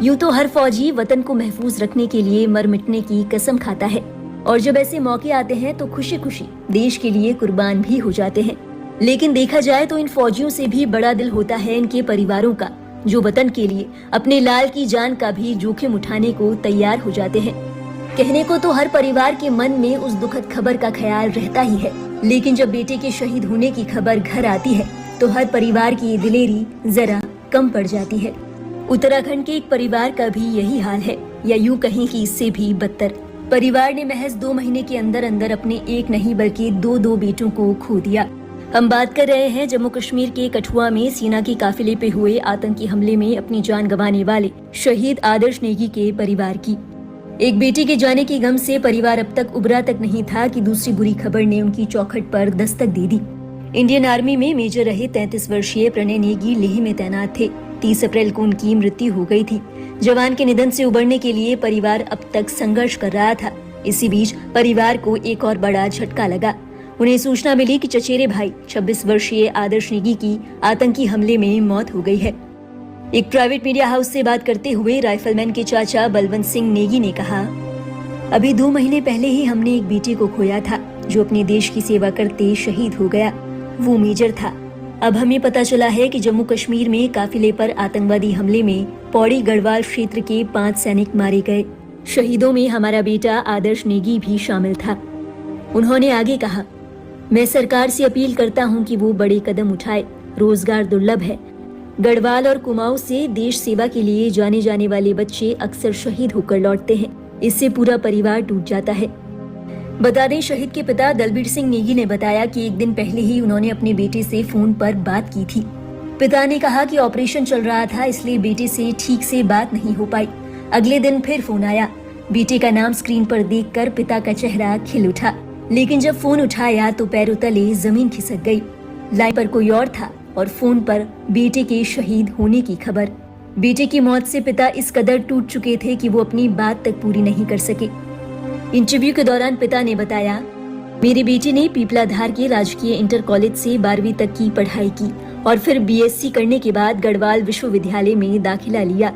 यूं तो हर फौजी वतन को महफूज रखने के लिए मर मिटने की कसम खाता है और जब ऐसे मौके आते हैं तो खुशी खुशी देश के लिए कुर्बान भी हो जाते हैं। लेकिन देखा जाए तो इन फौजियों से भी बड़ा दिल होता है इनके परिवारों का, जो वतन के लिए अपने लाल की जान का भी जोखिम उठाने को तैयार हो जाते हैं। कहने को तो हर परिवार के मन में उस दुखद खबर का ख्याल रहता ही है, लेकिन जब बेटे के शहीद होने की खबर घर आती है तो हर परिवार की दिलेरी जरा कम पड़ जाती है। उत्तराखंड के एक परिवार का भी यही हाल है, या यूं कहें कि इससे भी बदतर। परिवार ने महज 2 महीने के अंदर अंदर अपने एक नहीं बल्कि दो बेटों को खो दिया। हम बात कर रहे हैं जम्मू कश्मीर के कठुआ में सेना के काफिले पे हुए आतंकी हमले में अपनी जान गंवाने वाले शहीद आदर्श नेगी के परिवार की। एक बेटी के जाने की गम से परिवार अब तक उबरा तक नहीं था कि दूसरी बुरी खबर ने उनकी चौखट पर दस्तक दे दी। इंडियन आर्मी में मेजर रहे 33 वर्षीय प्रणय नेगी लेह में तैनात थे। 30 अप्रैल को उनकी मृत्यु हो गई थी। जवान के निधन से उबरने के लिए परिवार अब तक संघर्ष कर रहा था। इसी बीच परिवार को एक और बड़ा झटका लगा। उन्हें सूचना मिली कि चचेरे भाई 26 वर्षीय आदर्श नेगी की आतंकी हमले में मौत हो गई है। एक प्राइवेट मीडिया हाउस से बात करते हुए राइफलमैन के चाचा बलवंत सिंह नेगी ने कहा, अभी 2 महीने पहले ही हमने एक बेटे को खोया था जो अपने देश की सेवा करते शहीद हो गया। वो मेजर था। अब हमें पता चला है कि जम्मू कश्मीर में काफिले पर आतंकवादी हमले में पौड़ी गढ़वाल क्षेत्र के 5 सैनिक मारे गए। शहीदों में हमारा बेटा आदर्श नेगी भी शामिल था। उन्होंने आगे कहा, मैं सरकार से अपील करता हूं कि वो बड़े कदम उठाए। रोजगार दुर्लभ है। गढ़वाल और कुमाऊं से देश सेवा के लिए जाने जाने वाले बच्चे अक्सर शहीद होकर लौटते हैं। इससे पूरा परिवार टूट जाता है। बता दें, शहीद के पिता दलबीर सिंह नेगी ने बताया कि एक दिन पहले ही उन्होंने अपने बेटे से फोन पर बात की थी। पिता ने कहा कि ऑपरेशन चल रहा था, इसलिए बेटे से ठीक से बात नहीं हो पाई। अगले दिन फिर फोन आया। बेटे का नाम स्क्रीन पर देखकर पिता का चेहरा खिल उठा, लेकिन जब फोन उठाया तो पैरों तले जमीन खिसक गई। लाइन पर कोई और था और फोन पर बेटे के शहीद होने की खबर। बेटे की मौत से पिता इस कदर टूट चुके थे कि वो अपनी बात तक पूरी नहीं कर सके। इंटरव्यू के दौरान पिता ने बताया, मेरे बेटे ने पीपलाधार के राजकीय इंटर कॉलेज से 12वीं तक की पढ़ाई की और फिर बीएससी करने के बाद गढ़वाल विश्वविद्यालय में दाखिला लिया।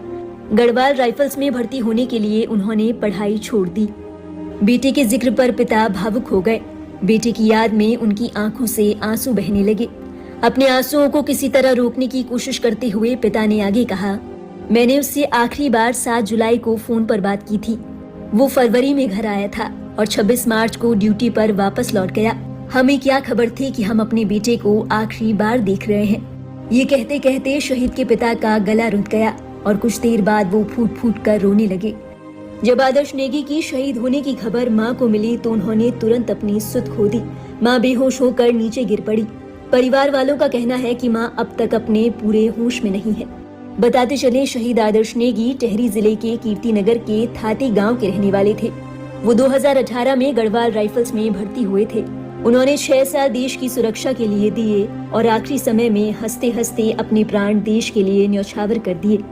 गढ़वाल राइफल्स में भर्ती होने के लिए उन्होंने पढ़ाई छोड़ दी। बेटे के जिक्र पर पिता भावुक हो गए। बेटे की याद में उनकी आंखों से आंसू बहने लगे। अपने आंसुओं को किसी तरह रोकने की कोशिश करते हुए पिता ने आगे कहा, मैंने उससे आखिरी बार 7 जुलाई को फोन पर बात की थी। वो फरवरी में घर आया था और 26 मार्च को ड्यूटी पर वापस लौट गया। हमें क्या खबर थी कि हम अपने बेटे को आखिरी बार देख रहे हैं। ये कहते कहते शहीद के पिता का गला रुक गया और कुछ देर बाद वो फूट फूट कर रोने लगे। जब आदर्श नेगी की शहीद होने की खबर मां को मिली तो उन्होंने तुरंत अपनी सुध खो दी। मां बेहोश होकर नीचे गिर पड़ी। परिवार वालों का कहना है कि मां अब तक अपने पूरे होश में नहीं है। बताते चले, शहीद आदर्श नेगी टेहरी जिले के कीर्तिनगर के थाती गांव के रहने वाले थे। वो 2018 में गढ़वाल राइफल्स में भर्ती हुए थे। उन्होंने 6 साल देश की सुरक्षा के लिए दिए और आखिरी समय में हंसते हंसते अपने प्राण देश के लिए न्यौछावर कर दिए।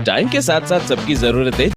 टाइम के साथ साथ सबकी जरूरतें